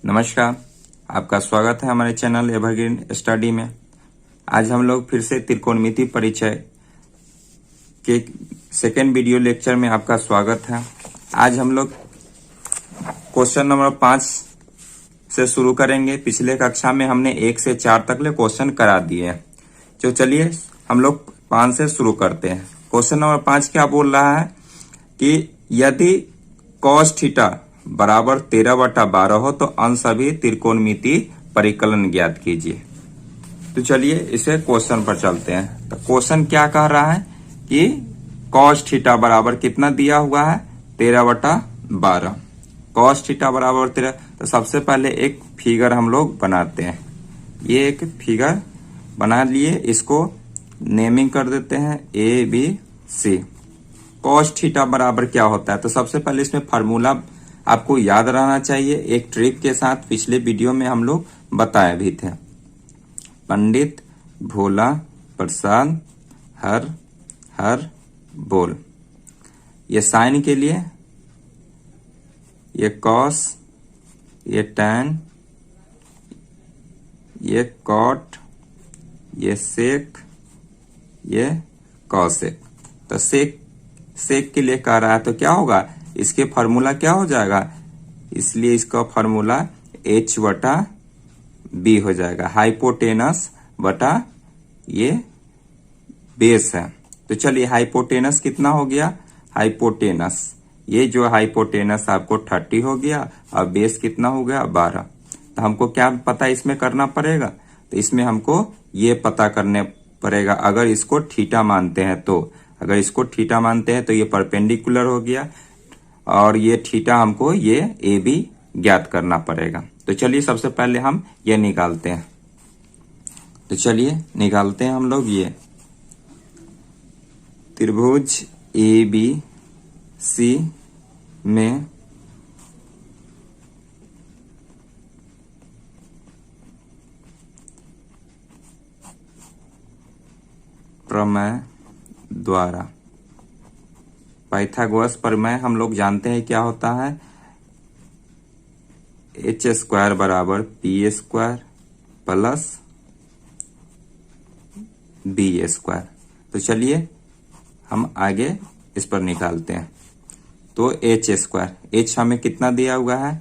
नमस्कार, आपका स्वागत है हमारे चैनल एवरग्रीन स्टडी में। आज हम लोग फिर से त्रिकोणमिति परिचय के सेकेंड वीडियो लेक्चर में आपका स्वागत है। आज हम लोग क्वेश्चन नंबर 5 से शुरू करेंगे। पिछले कक्षा में हमने 1 से 4 तक ले क्वेश्चन करा दिए हैं। तो चलिए हम लोग 5 से शुरू करते हैं। क्वेश्चन नंबर 5 क्या बोल रहा है कि यदि cos थीटा बराबर 13/12 हो तो अन्य सभी त्रिकोणमिति परिकलन ज्ञात कीजिए। तो चलिए इसे क्वेश्चन पर चलते हैं। तो क्वेश्चन क्या कह रहा है कि cos थीटा बराबर कितना दिया हुआ है 13/12। cos थीटा बराबर 13। तो सबसे पहले एक फिगर हम लोग बनाते हैं। ये एक फिगर बना लिए, इसको नेमिंग कर देते हैं ABC। cos थीटा बराबर क्या होता है, तो सबसे पहले इसमें फार्मूला आपको याद रहना चाहिए। एक ट्रिक के साथ पिछले वीडियो में हम लोग बताए भी थे। पंडित भोला प्रसाद हर हर बोल। ये साइन के लिए, ये कॉस, ये टैन, ये कॉट, ये सेक, ये कॉसेक। तो सेक के लिए कह रहा है तो क्या होगा, इसके फार्मूला क्या हो जाएगा, इसलिए इसका फार्मूला H/B हो जाएगा। हाइपोटेनस बटा ये बेस है। तो चलिए हाइपोटेनस कितना हो गया, हाइपोटेनस ये जो हाइपोटेनस आपको 30 हो गया और बेस कितना हो गया 12। तो हमको क्या पता इसमें करना पड़ेगा, तो इसमें हमको ये पता करने पड़ेगा। अगर इसको थीटा मानते हैं तो, अगर इसको थीटा मानते हैं तो ये परपेंडिकुलर हो गया और ये थीटा हमको ये AB ज्ञात करना पड़ेगा। तो चलिए सबसे पहले हम ये निकालते हैं। तो चलिए निकालते हैं हम लोग ये त्रिभुज ABC में प्रमेय द्वारा, पाइथागोरस प्रमेय हम लोग जानते हैं क्या होता है, H² बराबर P² प्लस B²। तो चलिए हम आगे इस पर निकालते हैं। तो H², H हमें कितना दिया हुआ है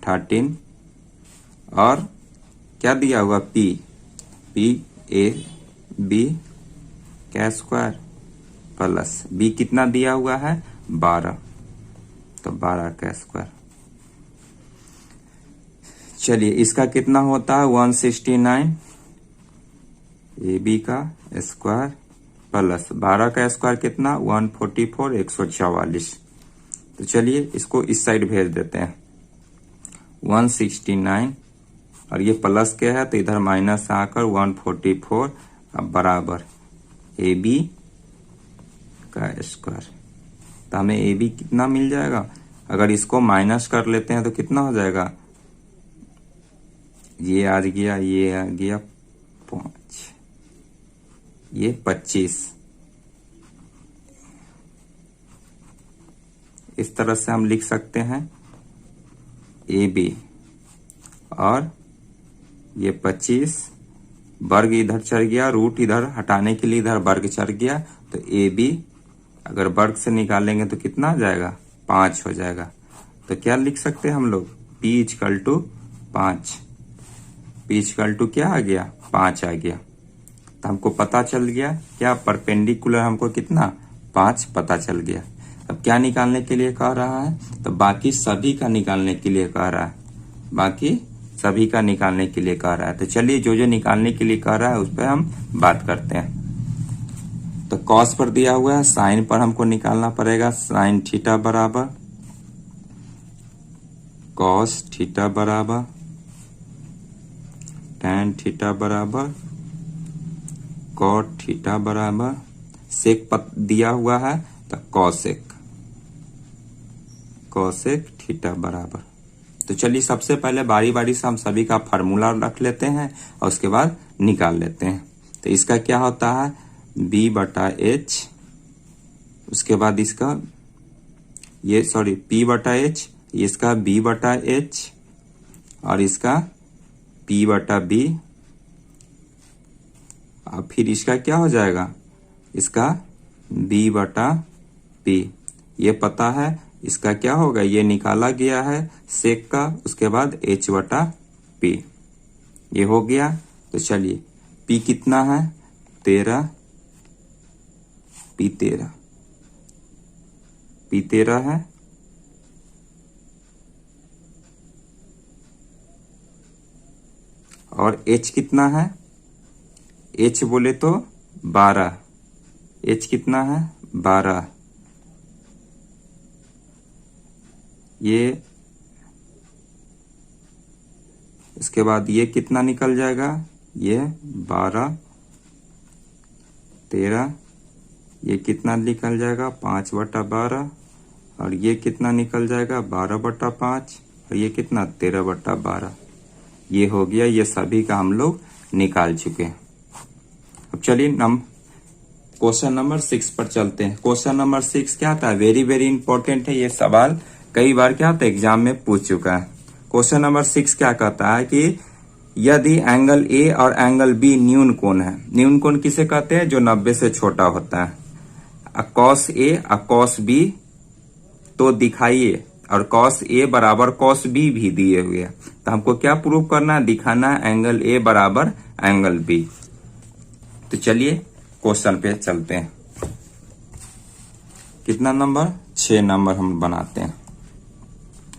13 और क्या दिया हुआ PAB का स्क्वायर प्लस B कितना दिया हुआ है 12, तो 12 का स्क्वायर। चलिए इसका कितना होता है 169 AB का स्क्वायर प्लस 12 का स्क्वायर कितना 144 144। तो चलिए इसको इस साइड भेज देते हैं 169 और ये प्लस के है तो इधर माइनस आकर 144 अब बराबर AB का स्क्वायर। तो हमें AB कितना मिल जाएगा, अगर इसको माइनस कर लेते हैं तो कितना हो जाएगा, ये आ गया, ये आ गया 5, ये 25। इस तरह से हम लिख सकते हैं AB और ये 25 वर्ग इधर चढ़ गया, रूट इधर हटाने के लिए इधर वर्ग चढ़ गया, तो AB अगर वर्ग से निकालेंगे तो कितना आ जाएगा 5 हो जाएगा। तो क्या लिख सकते हैं हम लोग P = 5, P = क्या आ गया 5 आ गया। तो हमको पता चल गया क्या, परपेंडिकुलर हमको कितना 5 पता चल गया। अब क्या निकालने के लिए कह रहा है, तो बाकी सभी का निकालने के लिए कह रहा है, बाकी सभी का निकालने के लिए कह रहा है। तो चलिए जो जो निकालने के लिए कह रहा है उस पर हम बात करते हैं। तो कॉस पर दिया हुआ है, साइन पर हमको निकालना पड़ेगा। साइन थीटा बराबर कॉस थीटा बराबर टैन थीटा बराबर कॉट थीटा बराबर सेक दिया हुआ है तो कॉसेक थीटा बराबर। तो चलिए सबसे पहले बारी बारी से हम सभी का फार्मूला रख लेते हैं और उसके बाद निकाल लेते हैं। तो इसका क्या होता है B/H, उसके बाद इसका ये P/H, इसका B/H और इसका P बटा B, और फिर इसका क्या हो जाएगा, इसका B बटा P। ये पता है इसका क्या होगा, ये निकाला गया है सेक का, उसके बाद H बटा P। ये हो गया। तो चलिए P कितना है, 13, P 13 है, और H कितना है, H बोले तो 12, H कितना है 12। ये इसके बाद ये कितना निकल जाएगा, ये 12, 13, ये कितना निकल जाएगा 5 बटा 12, और ये कितना निकल जाएगा 12 बटा 5, और ये कितना 13 बटा 12। ये हो गया, ये सभी का हम लोग निकाल चुके हैं। अब चलिए क्वेश्चन नंबर 6 पर चलते हैं। क्वेश्चन नंबर 6 क्या था, वेरी वेरी इंपॉर्टेंट है। ये सवाल कई बार क्या होता है एग्जाम में पूछ चुका है। क्वेश्चन नंबर 6 क्या कहता है कि यदि एंगल ए और एंगल बी न्यून कोण है। न्यून कोण किसे कहते हैं, जो 90 से छोटा होता है। कॉस ए और कॉस बी तो दिखाइए, और कॉस ए बराबर कॉस बी भी दिए हुए हैं। तो हमको क्या प्रूव करना है, दिखाना है एंगल ए बराबर एंगल बी। तो चलिए क्वेश्चन पे चलते हैं। कितना नंबर, 6 नंबर हम बनाते हैं।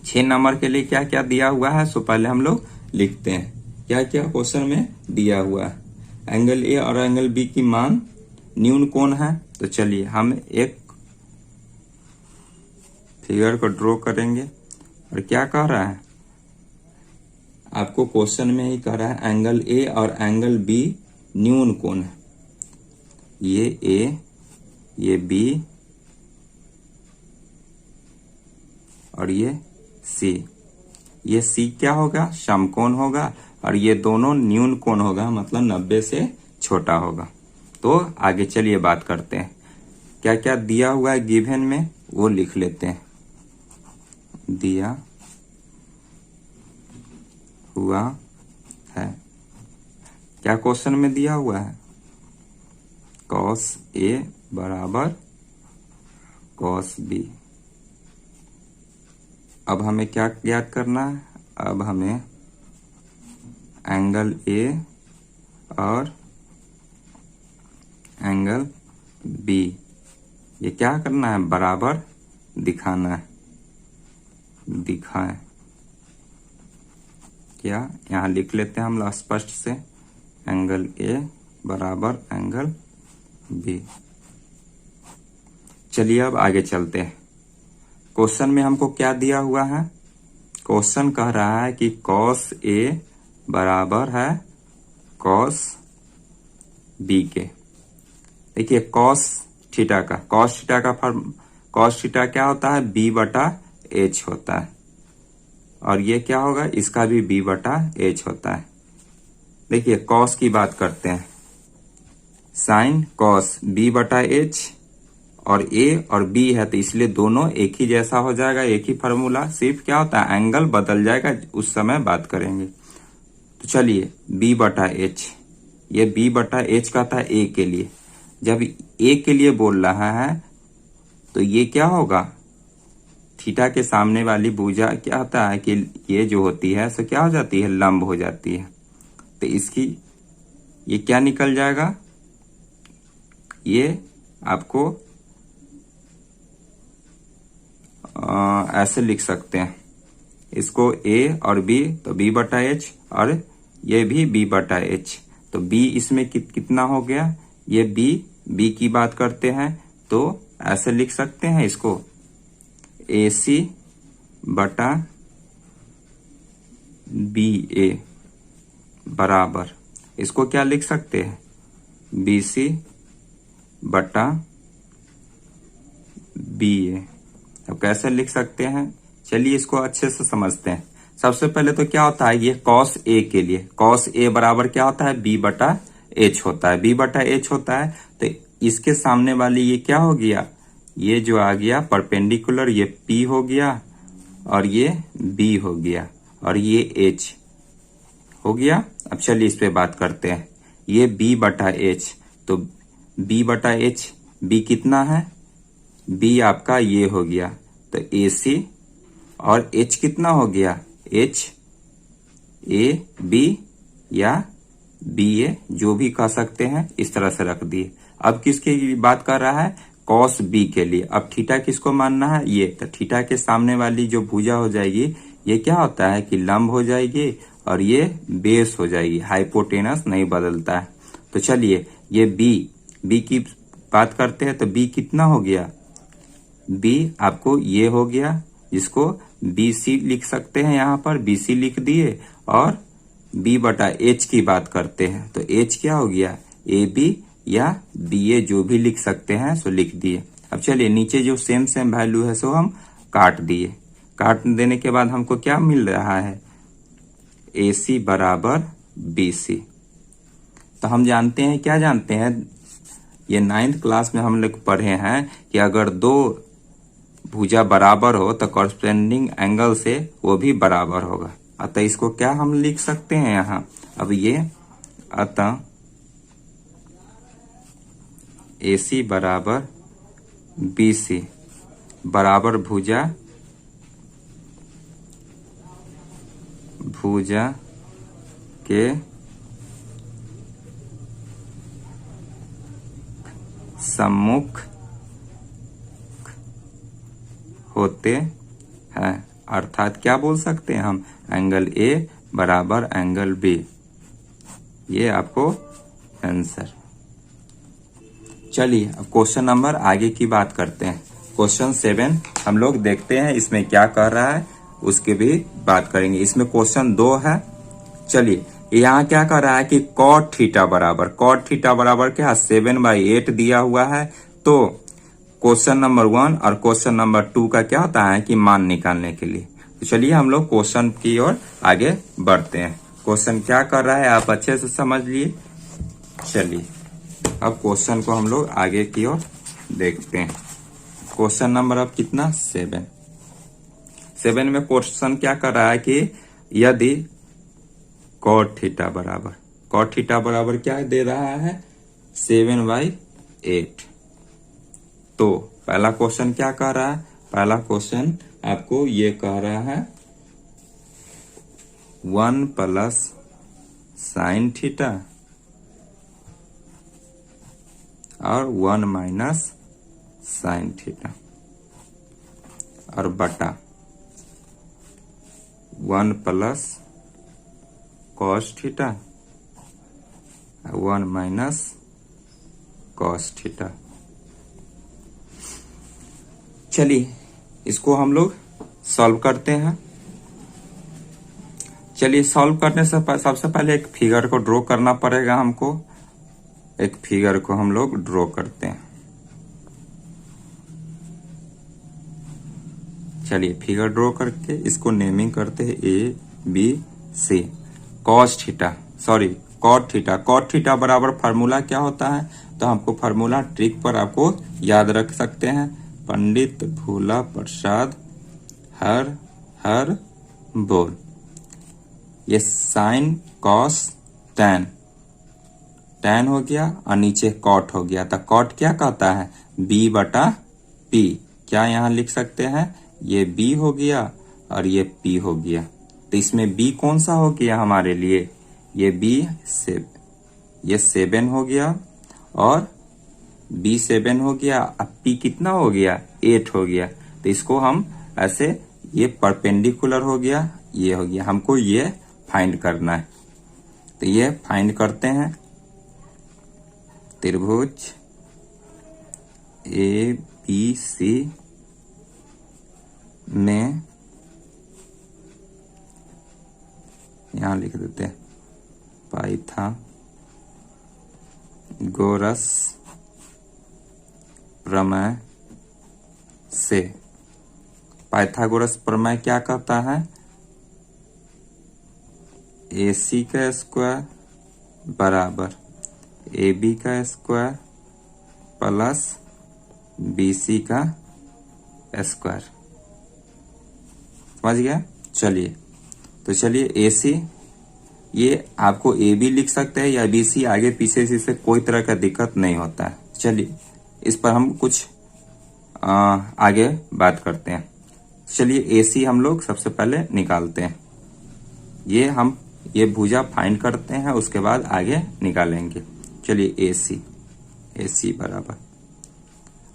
6 नंबर के लिए क्या क्या दिया हुआ है, सो पहले हम लोग लिखते हैं क्या क्या क्वेश्चन में दिया हुआ है। एंगल ए और एंगल बी की मान न्यून कोण है। तो चलिए हम एक फिगर को ड्रॉ करेंगे, और क्या कह रहा है आपको क्वेश्चन में ही कह रहा है एंगल ए और एंगल बी न्यून कोण है। ये ए, ये बी, और ये सी। ये सी क्या होगा, समकोण होगा, और ये दोनों न्यून कोण होगा, मतलब 90 से छोटा होगा। तो आगे चलिए बात करते हैं क्या क्या दिया हुआ है गिवन में, वो लिख लेते हैं। दिया हुआ है, क्या क्वेश्चन में दिया हुआ है, कॉस ए बराबर कॉस बी। अब हमें क्या ज्ञात करना है, अब हमें एंगल ए और एंगल बी ये क्या करना है, बराबर दिखाना है। दिखाएं क्या, यहां लिख लेते हैं हम लोग स्पष्ट से, एंगल ए बराबर एंगल बी। चलिए अब आगे चलते हैं। क्वेश्चन में हमको क्या दिया हुआ है, क्वेश्चन कह रहा है कि कॉस ए बराबर है कॉस बी के। देखिए कॉस थीटा का फॉर्म, कॉस थीटा क्या होता है, बी बटा एच होता है, और ये क्या होगा, इसका भी बी बटा एच होता है। देखिए कॉस की बात करते हैं, साइन कॉस बी बटा एच, और ए और बी है तो इसलिए दोनों एक ही जैसा हो जाएगा, एक ही फार्मूला। सिर्फ क्या होता है एंगल बदल जाएगा, उस समय बात करेंगे। तो चलिए बी बटा एच, ये बी बटा एच का था ए के लिए। जब ए के लिए बोल रहा है तो ये क्या होगा, थीटा के सामने वाली भुजा क्या होता है कि ये जो होती है सो क्या हो जाती है, लंब हो जाती है। तो इसकी ये क्या निकल जाएगा, ये आपको ऐसे लिख सकते हैं इसको, ए और बी तो बी बटा एच, और ये भी बी बटा एच। तो बी इसमें कितना हो गया, ये बी की बात करते हैं तो ऐसे लिख सकते हैं इसको, ए सी बटा बी ए बराबर, इसको क्या लिख सकते हैं, बी सी बटा बी ए। अब कैसे लिख सकते हैं, चलिए इसको अच्छे से समझते हैं। सबसे पहले तो क्या होता है, ये कॉस ए के लिए, कॉस ए बराबर क्या होता है, बी बटा एच होता है, बी बटा एच होता है। तो इसके सामने वाली ये क्या हो गया, ये जो आ गया परपेंडिकुलर, ये पी हो गया और ये बी हो गया और ये एच। हो गया। अब चलिए इस पे बात करते हैं। ये b बटा h, तो b बटा h, b कितना है, b आपका ये हो गया, तो AC, और h कितना हो गया, h a b या बी ए, जो भी कह सकते हैं, इस तरह से रख दिए। अब किसकी बात कर रहा है, कॉस बी के लिए। अब थीटा किसको मानना है, ये, तो थीटा के सामने वाली जो भुजा हो जाएगी, ये क्या होता है कि लंब हो जाएगी और ये बेस हो जाएगी, हाइपोटेनस नहीं बदलता है। तो चलिए ये बी की बात करते हैं, तो बी कितना हो गया, बी आपको ये हो गया, जिसको बी सी लिख सकते हैं, यहाँ पर बी सी लिख दिए। और b बटा h की बात करते हैं, तो h क्या हो गया, ए बी या बी ए, जो भी लिख सकते हैं सो लिख दिए। अब चलिए नीचे जो सेम वैल्यू है सो हम काट दिए। काट देने के बाद हमको क्या मिल रहा है, ए सी बराबर बी सी। तो हम जानते हैं, क्या जानते हैं, ये 9th क्लास में हम लोग पढ़े हैं कि अगर दो भुजा बराबर हो तो कॉरस्पेंडिंग एंगल से वो भी बराबर होगा। अतः इसको क्या हम लिख सकते हैं यहाँ, अब ये, अतः AC बराबर BC बराबर भुजा के सम्मुख होते हैं। अर्थात क्या बोल सकते हैं हम, एंगल A बराबर एंगल B। ये आपको आंसर। चलिए अब क्वेश्चन नंबर आगे की बात करते हैं। क्वेश्चन 7 हम लोग देखते हैं इसमें क्या कर रहा है, उसके भी बात करेंगे। इसमें क्वेश्चन 2 है। चलिए यहाँ क्या कर रहा है कि कॉट थीटा बराबर क्या, 7/8 दिया हुआ है। तो क्वेश्चन नंबर 1 और क्वेश्चन नंबर 2 का क्या होता है कि मान निकालने के लिए। तो चलिए हम लोग क्वेश्चन की ओर आगे बढ़ते हैं। क्वेश्चन क्या कर रहा है आप अच्छे से समझ लिए। चलिए अब क्वेश्चन को हम लोग आगे की ओर देखते हैं। क्वेश्चन नंबर अब कितना, 7 में क्वेश्चन क्या कर रहा है कि यदि कॉट थीटा बराबर क्या दे रहा है, 7/8। तो पहला क्वेश्चन क्या कह रहा है, पहला क्वेश्चन आपको ये कह रहा है 1 प्लस साइन थीटा और 1 माइनस साइन थीटा और बटा 1 plus cos theta 1 minus cos theta. चलिए इसको हम लोग सॉल्व करते हैं। चलिए सॉल्व करने से सबसे पहले एक फिगर को ड्रॉ करना पड़ेगा हमको। एक फिगर को हम लोग ड्रॉ करते हैं। चलिए फिगर ड्रॉ करके इसको नेमिंग करते हैं ABC। कॉस थीटा बराबर फार्मूला क्या होता है, तो हमको फार्मूला ट्रिक पर आपको याद रख सकते हैं, पंडित भोला प्रसाद हर बोल। ये साइन कॉस टैन हो गया और नीचे कॉट हो गया। तो कॉट क्या कहता है, B बटा P। क्या यहाँ लिख सकते हैं, ये B हो गया और ये P हो गया। तो इसमें B कौन सा हो गया हमारे लिए, ये B से ये 7 हो गया और B 7 हो गया। अब P कितना हो गया, 8 हो गया। तो इसको हम ऐसे, ये परपेंडिकुलर हो गया, ये हो गया, हमको ये फाइंड करना है। तो ये फाइंड करते हैं। त्रिभुज ABC में, यहां लिख देते हैं पाइथागोरस प्रमेय से। पाइथागोरस प्रमेय क्या कहता है, AC का स्क्वायर बराबर AB का स्क्वायर प्लस BC का स्क्वायर। समझ गया। चलिए तो चलिए AC ये आपको ए भी लिख सकते हैं या बी सी, आगे पीछे से इससे कोई तरह का दिक्कत नहीं होता है। चलिए इस पर हम कुछ आगे बात करते हैं। चलिए ए सी हम लोग सबसे पहले निकालते हैं। ये भुजा फाइंड करते हैं, उसके बाद आगे निकालेंगे। चलिए ए सी बराबर,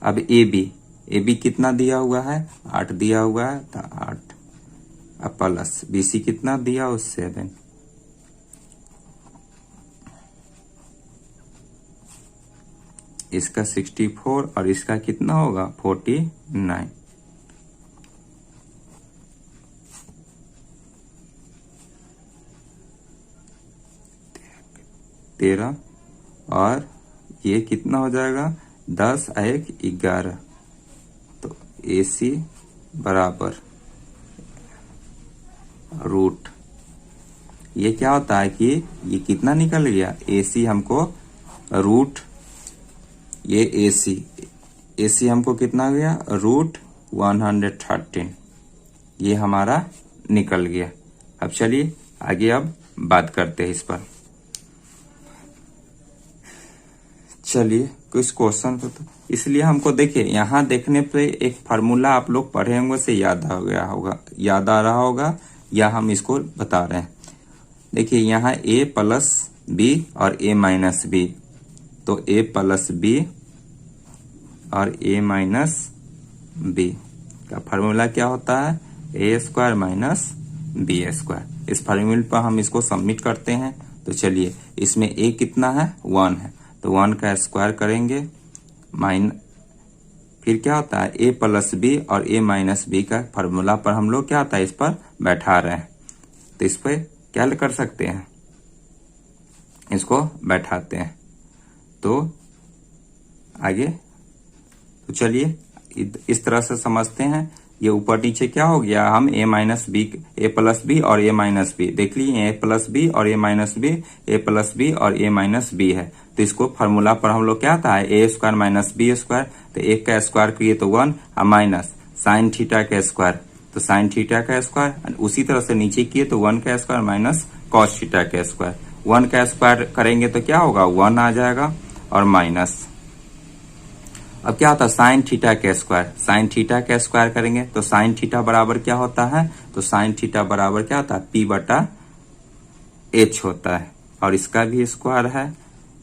अब ए बी कितना दिया हुआ है, 8 दिया हुआ है, तो 8 अब प्लस बी सी कितना दिया हो, 7। इसका 64 और इसका कितना होगा, 49। तेरह और ये कितना हो जाएगा, 10 1 11। तो ए सी बराबर रूट, ये क्या होता है कि ये कितना निकल गया, ए सी हमको रूट, ये ए सी हमको कितना गया, रूट 113, ये हमारा निकल गया। अब चलिए आगे अब बात करते हैं इस पर। चलिए कुछ क्वेश्चन तो इसलिए हमको देखिए, यहाँ देखने पे एक फार्मूला आप लोग पढ़े होंगे से याद आ रहा होगा, या हम इसको बता रहे हैं। देखिए यहाँ a प्लस बी और a माइनस बी, तो a प्लस बी और a माइनस बी का फार्मूला क्या होता है, a square minus b square. इस फार्मूले पर हम इसको सबमिट करते हैं। तो चलिए इसमें a कितना है, 1 है, तो 1 का स्क्वायर करेंगे, फिर क्या होता है a प्लस बी और a माइनस बी का फार्मूला पर हम लोग क्या होता है इस पर बैठा रहे हैं। तो इस पर क्या कर सकते हैं, इसको बैठाते हैं। तो आगे तो चलिए इस तरह से समझते हैं। ये ऊपर नीचे क्या हो गया, हम a minus b, a plus b और a माइनस बी देख लीजिए, a प्लस बी और a minus b, a plus b और a माइनस बी है। तो इसको फार्मूला पर हम लोग क्या आता है, a square minus b square, तो एक का स्क्वायर किए तो 1 और माइनस साइन थीटा का स्क्वायर, तो साइन थीटा का स्क्वायर। उसी तरह से नीचे किए तो 1 का स्क्वायर माइनस कॉस थीटा का स्क्वायर। 1 का स्क्वायर करेंगे तो क्या होगा, 1 आ जाएगा और माइनस, अब क्या होता है साइन थीटा का स्क्वायर, साइन थीटा का स्क्वायर करेंगे तो साइन थीटा बराबर क्या होता है, तो साइन थीटा बराबर क्या होता है, पी बटा एच होता है, और इसका भी स्क्वायर है।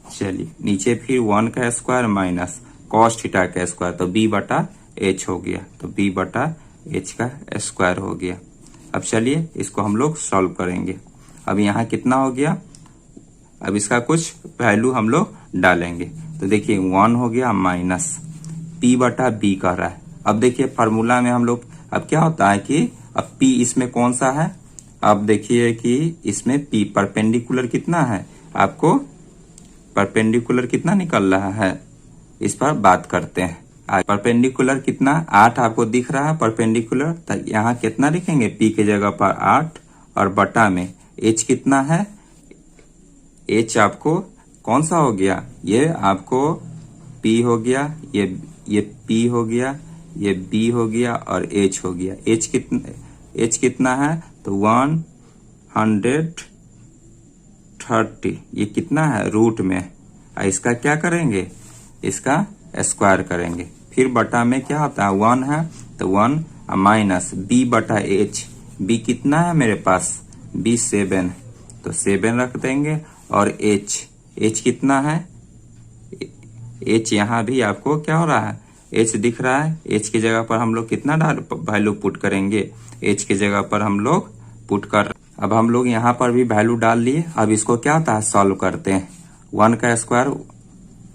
चलिए नीचे फिर 1 का स्क्वायर माइनस कॉस थीटा का स्क्वायर, तो बी बटा एच हो गया, तो बी बटा एच का स्क्वायर हो गया। अब चलिए इसको हम लोग सॉल्व करेंगे। अब यहाँ कितना हो गया, अब इसका कुछ वैल्यू हम लोग डालेंगे। तो देखिए 1 हो गया माइनस पी बटा बी कह रहा है। अब देखिए फार्मूला में हम लोग, अब क्या होता है कि अब पी इसमें कौन सा है, अब देखिए कि इसमें पी परपेंडिकुलर कितना है, आपको परपेंडिकुलर कितना निकल रहा है, इस पर बात करते हैं। परपेंडिकुलर कितना 8 आपको दिख रहा है परपेंडिकुलर, तो यहाँ कितना लिखेंगे, पी के जगह पर 8 और बटा में एच कितना है, एच आपको कौन सा हो गया, ये आपको पी हो गया, ये पी हो गया, ये बी हो गया और एच हो गया। एच कितना है, तो 130, ये कितना है रूट में, इसका क्या करेंगे, इसका स्क्वायर करेंगे। फिर बटा में क्या होता है 1 है, तो 1 माइनस बी बटा एच, बी कितना है मेरे पास, बी 7, तो 7 रख देंगे, और एच कितना है, एच यहाँ भी आपको क्या हो रहा है, एच दिख रहा है, एच की जगह पर हम लोग कितना वैल्यू पुट करेंगे, एच की जगह पर हम लोग पुट कर, अब हम लोग यहाँ पर भी वैल्यू डाल लिए। अब इसको क्या होता है सॉल्व करते हैं, 1 का स्क्वायर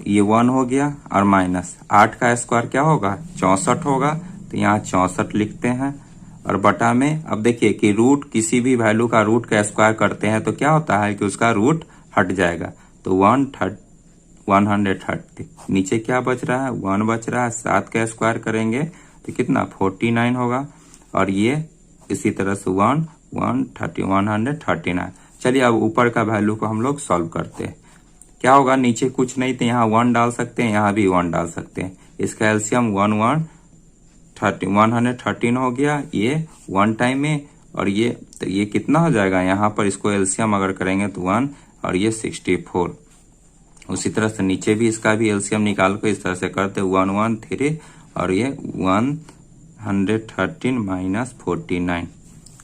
ये 1 हो गया और माइनस 8 का स्क्वायर क्या होगा, 64 होगा, तो यहाँ 64 लिखते हैं, और बटा में अब देखिए कि रूट किसी भी वैल्यू का रूट का स्क्वायर करते हैं तो क्या होता है कि उसका रूट हट जाएगा, तो 130, नीचे क्या बच रहा है, 1 बच रहा है, 7 का स्क्वायर करेंगे तो कितना 49 होगा, और ये इसी तरह से 139। चलिए अब ऊपर का वैल्यू को हम लोग सॉल्व करते हैं। क्या होगा, नीचे कुछ नहीं तो यहाँ 1 डाल सकते हैं, यहाँ भी 1 डाल सकते हैं, इसका एलसीएम 113 हो गया, ये 1 टाइम में और ये, तो ये कितना हो जाएगा, यहाँ पर इसको एलसीएम अगर करेंगे तो 1 और ये 64। उसी तरह से नीचे भी इसका भी एलसीएम निकाल कर इस तरह से करते 113 और ये 113 माइनस 49।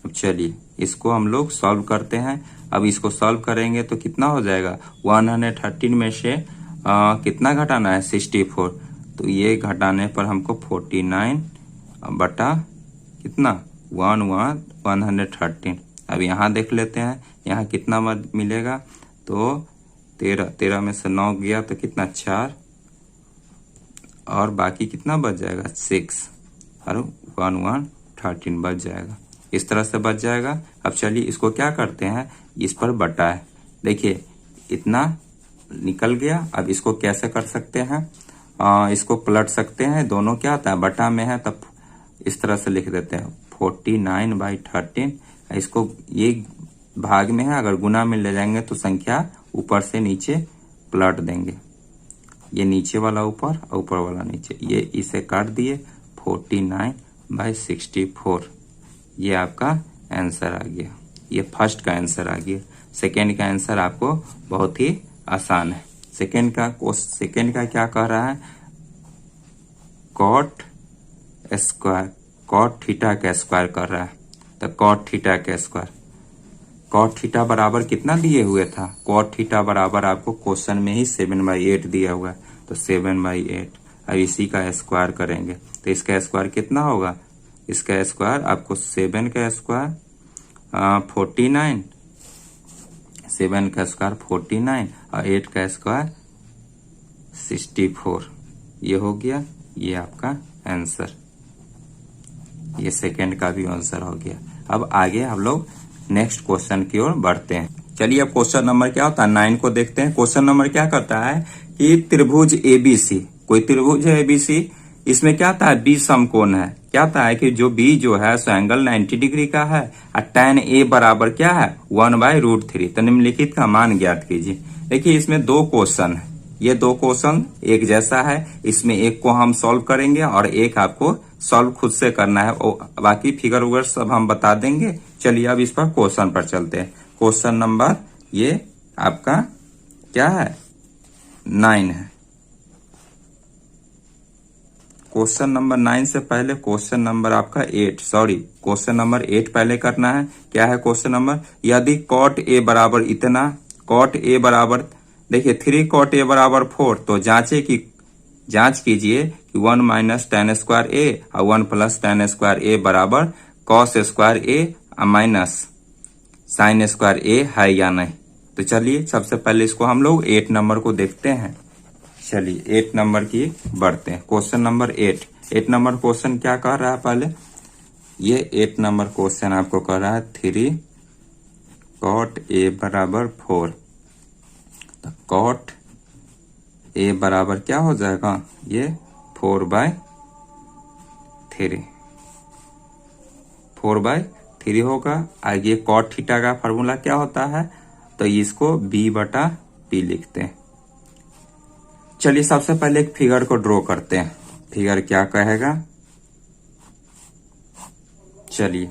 अब चलिए इसको हम लोग सॉल्व करते हैं। अब इसको सॉल्व करेंगे तो कितना हो जाएगा, 113 में से कितना घटाना है, 64। तो ये घटाने पर हमको 49 बटा कितना 113। अब यहाँ देख लेते हैं यहाँ कितना मिलेगा, तो 13 में से 9 गया तो कितना 4 और बाकी कितना बच जाएगा 6 और 113 बच जाएगा। इस तरह से बच जाएगा। अब चलिए इसको क्या करते हैं, इस पर बटा है, देखिए इतना निकल गया। अब इसको कैसे कर सकते हैं, इसको पलट सकते हैं, दोनों क्या होता है बटा में है तब इस तरह से लिख देते हैं 49/13। इसको ये भाग में है, अगर गुना में ले जाएंगे तो संख्या ऊपर से नीचे पलट देंगे, ये नीचे वाला ऊपर और ऊपर वाला नीचे, ये इसे काट दिए 49/64। ये आपका आंसर आ गया, ये फर्स्ट का आंसर आ गया। सेकेंड का आंसर आपको बहुत ही आसान है। सेकेंड का क्या कह रहा है, कॉट स्क्वायर, कॉट थीटा का स्क्वायर कर रहा है। तो कॉट थीटा का स्क्वायर, कॉट थीटा बराबर कितना दिए हुए था, कॉट थीटा बराबर आपको क्वेश्चन में ही 7/8 दिया हुआ है, तो 7/8। अब इसी का स्क्वायर करेंगे तो इसका स्क्वायर कितना होगा, इसका स्क्वायर आपको 7 का स्क्वायर 49, 7 का स्क्वायर 49 और 8 का स्क्वायर 64। ये हो गया, ये आपका आंसर, ये सेकेंड का भी आंसर हो गया। अब आगे हम लोग नेक्स्ट क्वेश्चन की ओर बढ़ते हैं। चलिए अब क्वेश्चन नंबर क्या होता है 9 को देखते हैं। क्वेश्चन नंबर क्या करता है कि त्रिभुज एबीसी, कोई त्रिभुज है एबीसी, इसमें क्या आता है बी समकोण है। क्या आता है कि जो बी जो है सो एंगल 90 डिग्री का है और tan ए बराबर क्या है 1/√3। तो निम्नलिखित का मान ज्ञात कीजिए। देखिए इसमें दो क्वेश्चन है, ये दो क्वेश्चन एक जैसा है, इसमें एक को हम सॉल्व करेंगे और एक आपको सॉल्व खुद से करना है, बाकी फिगर वगैरह सब हम बता देंगे। चलिए अब इस पर क्वेश्चन पर चलते हैं। क्वेश्चन नंबर ये आपका क्या है 9 है। क्वेश्चन नंबर 9 से पहले क्वेश्चन नंबर आपका 8, सॉरी क्वेश्चन नंबर 8 पहले करना है। क्या है क्वेश्चन नंबर, यदि कॉट ए बराबर इतना, कॉट ए बराबर देखिए 3 कॉट ए बराबर 4, तो जांच कीजिए कि 1 माइनस tan स्क्वायर ए और 1 प्लस tan स्क्वायर ए बराबर कॉस स्क्वायर ए माइनस साइन स्क्वायर ए है या नहीं। तो चलिए सबसे पहले इसको हम लोग 8 नंबर को देखते हैं। चलिए 8 नंबर की बढ़ते हैं। क्वेश्चन नंबर 8 नंबर क्वेश्चन क्या कह रहा है, पहले ये 8 नंबर क्वेश्चन आपको कह रहा है 3 कॉट ए बराबर 4। तो कॉट ए बराबर क्या हो जाएगा, ये 4/3 होगा। आगे कॉट थीटा का फॉर्मूला क्या होता है, तो इसको b/p लिखते हैं। चलिए सबसे पहले एक फिगर को ड्रॉ करते हैं। फिगर क्या कहेगा, चलिए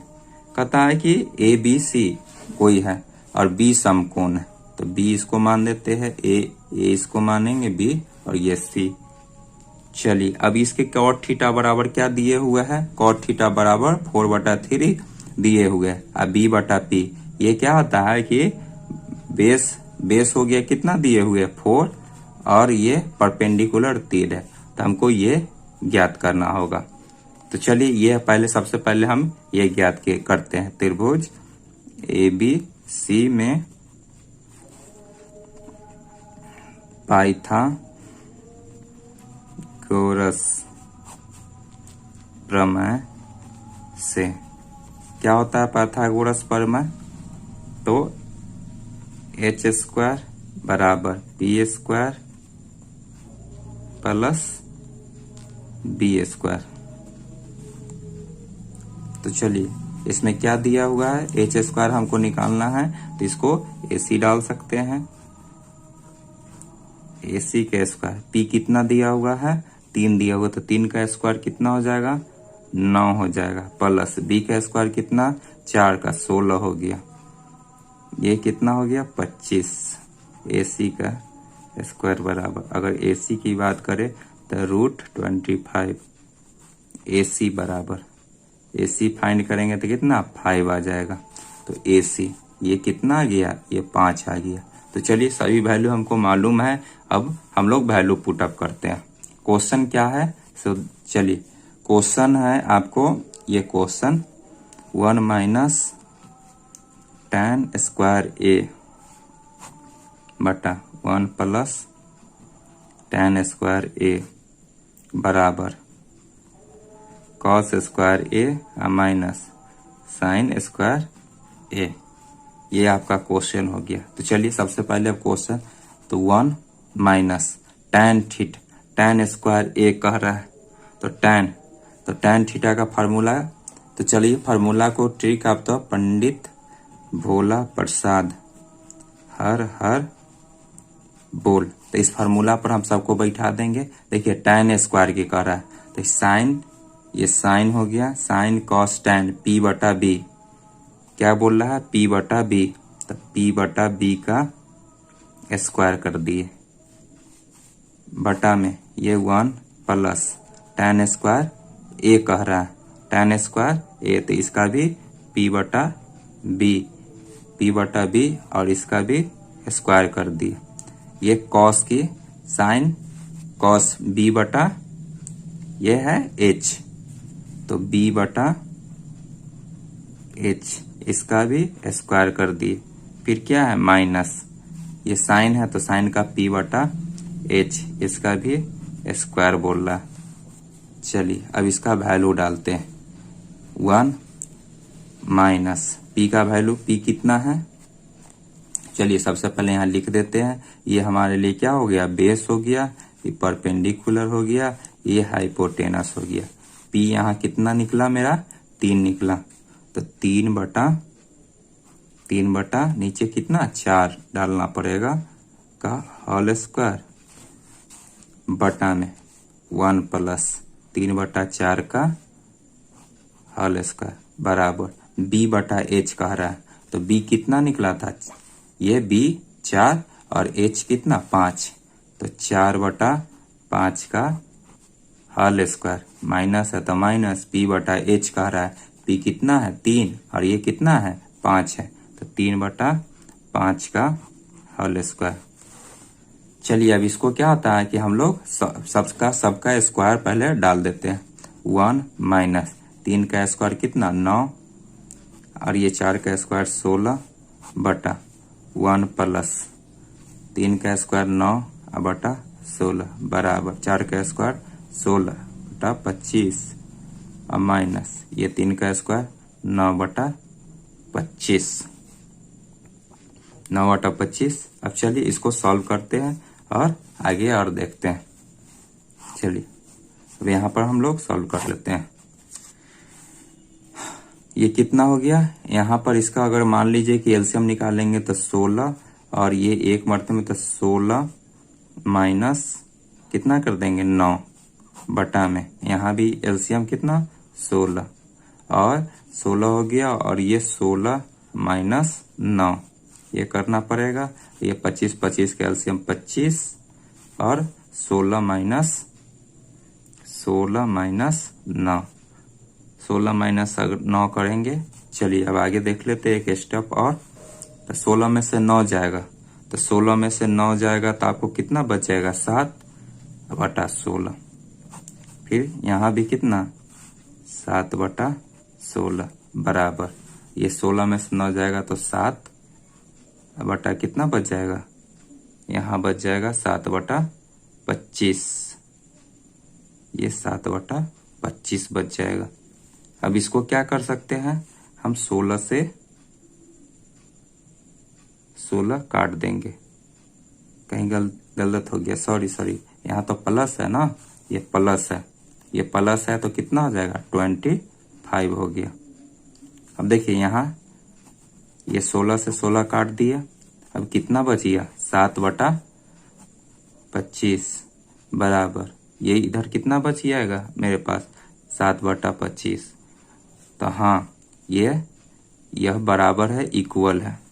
कहता है कि ए बी सी कोई है और बी समकोण है, तो बी इसको मान देते हैं, ए इसको मानेंगे बी और ये सी। चलिए अब इसके कॉट थीटा बराबर क्या दिए हुए हैं, कॉट थीटा बराबर 4/3 दिए हुए हैं। अब b/p ये क्या होता है कि बेस हो गया कितना दिए हुए 4 और ये परपेंडिकुलर तीर है, तो हमको ये ज्ञात करना होगा। तो चलिए ये पहले सबसे पहले हम ये ज्ञात करते हैं। त्रिभुज ए बी सी में पाइथागोरस प्रमेय से क्या होता है पाइथागोरस प्रमेय, तो h² बराबर p² प्लस b²। तो चलिए इसमें क्या दिया हुआ है, h² हमको निकालना है, तो इसको ac डाल सकते हैं, ac का स्क्वायर, p कितना दिया हुआ है 3 दिया हुआ, तो 3 का स्क्वायर कितना हो जाएगा 9 हो जाएगा, प्लस b का स्क्वायर कितना 4 का 16 हो गया। ये कितना हो गया 25 AC का स्क्वायर बराबर, अगर AC की बात करें तो √25 AC बराबर, AC फाइंड करेंगे तो कितना 5 आ जाएगा। तो AC ये कितना आ गया, ये 5 आ गया। तो चलिए सभी वैल्यू हमको मालूम है, अब हम लोग वैल्यू पुटअप करते हैं। क्वेश्चन क्या है, सो चलिए क्वेश्चन है आपको, ये question 1 minus tan square A बटा 1 प्लस tan स्क्वायर A बराबर cos square A minus sine square A। ये आपका क्वेश्चन हो गया। तो चलिए सबसे पहले अब क्वेश्चन, तो 1 माइनस tan स्क्वायर A कह रहा है, तो tan थीटा का फार्मूला, तो चलिए फार्मूला को ट्रिक आप तो पंडित भोला प्रसाद हर हर बोल, तो इस फार्मूला पर हम सबको बैठा देंगे। देखिए tan स्क्वायर की कह रहा है, तो साइन, ये साइन हो गया, साइन कॉस tan P बटा B, क्या बोल रहा है P बटा B, तो P बटा B का स्क्वायर कर दिए बटा में ये 1 प्लस tan स्क्वायर A कह रहा है, tan स्क्वायर A, तो इसका भी P बटा B और इसका भी स्क्वायर कर दिए। ये कॉस की साइन कॉस B बटा, ये है H, तो B बटा H, इसका भी स्क्वायर कर दिए। फिर क्या है माइनस, ये साइन है तो साइन का P बटा H, इसका भी स्क्वायर बोल रहा है। चलिए अब इसका वैल्यू डालते हैं, 1 माइनस P का वैल्यू, P कितना है, चलिए सबसे पहले यहाँ लिख देते हैं। ये हमारे लिए क्या हो गया, बेस हो गया, ये परपेंडिकुलर हो गया, ये हाइपोटेनस हो गया। P यहाँ कितना निकला मेरा 3 निकला, तो 3 बटा नीचे कितना 4 डालना पड़ेगा का होल स्क्वायर बटा में 1 प्लस 3 बटा 4 का होल स्क्वायर बराबर B बटा H कह रहा है, तो B कितना निकला था, ये B 4 और H कितना 5, तो 4 बटा 5 का होल स्क्वायर, माइनस है तो माइनस P बटा H कह रहा है, P कितना है 3 और ये कितना है 5 है, तो 3 बटा 5 का होल स्क्वायर। चलिए अब इसको क्या होता है कि हम लोग सबका स्क्वायर पहले डाल देते हैं। 1 माइनस 3 का स्क्वायर कितना 9 और ये 4 का स्क्वायर 16 बटा 1 प्लस 3 का स्क्वायर 9 बटा 16 बराबर 4 का स्क्वायर 16 बटा 25 और माइनस ये 3 का स्क्वायर 9 बटा 25, 9 बटा 25। अब चलिए इसको सॉल्व करते हैं और आगे और देखते हैं। चलिए अब यहाँ पर हम लोग सॉल्व कर लेते हैं। ये कितना हो गया, यहाँ पर इसका अगर मान लीजिए कि एलसीएम निकालेंगे तो 16 और ये एक मरते में, तो 16 माइनस कितना कर देंगे 9 बटा में, यहाँ भी एलसीएम कितना 16 और 16 हो गया, और ये 16 माइनस 9 ये करना पड़ेगा, ये 25 का एलसीएम 25 और 16 माइनस 9, 16 माइनस 9 करेंगे। चलिए अब आगे देख लेते हैं एक स्टेप और, तो 16 में से 9 जाएगा, तो 16 में से 9 जाएगा तो आपको कितना बचेगा 7 बटा 16, फिर यहाँ भी कितना 7 बटा 16 बराबर ये 16 में से 9 जाएगा तो 7 बटा कितना बच जाएगा, यहाँ बच जाएगा 7 बटा 25, ये 7 बटा 25 बच जाएगा। अब इसको क्या कर सकते हैं हम, 16 से 16 काट देंगे, कहीं गलत हो गया, सॉरी यहाँ तो प्लस है ना, ये प्लस है तो कितना हो जाएगा 25 हो गया। अब देखिए यहाँ ये 16 से 16 काट दिया, अब कितना बच गया 7 बटा 25 बराबर ये इधर कितना बच जाएगा मेरे पास 7 बटा 25, तो हाँ ये यह बराबर है, इक्वल है।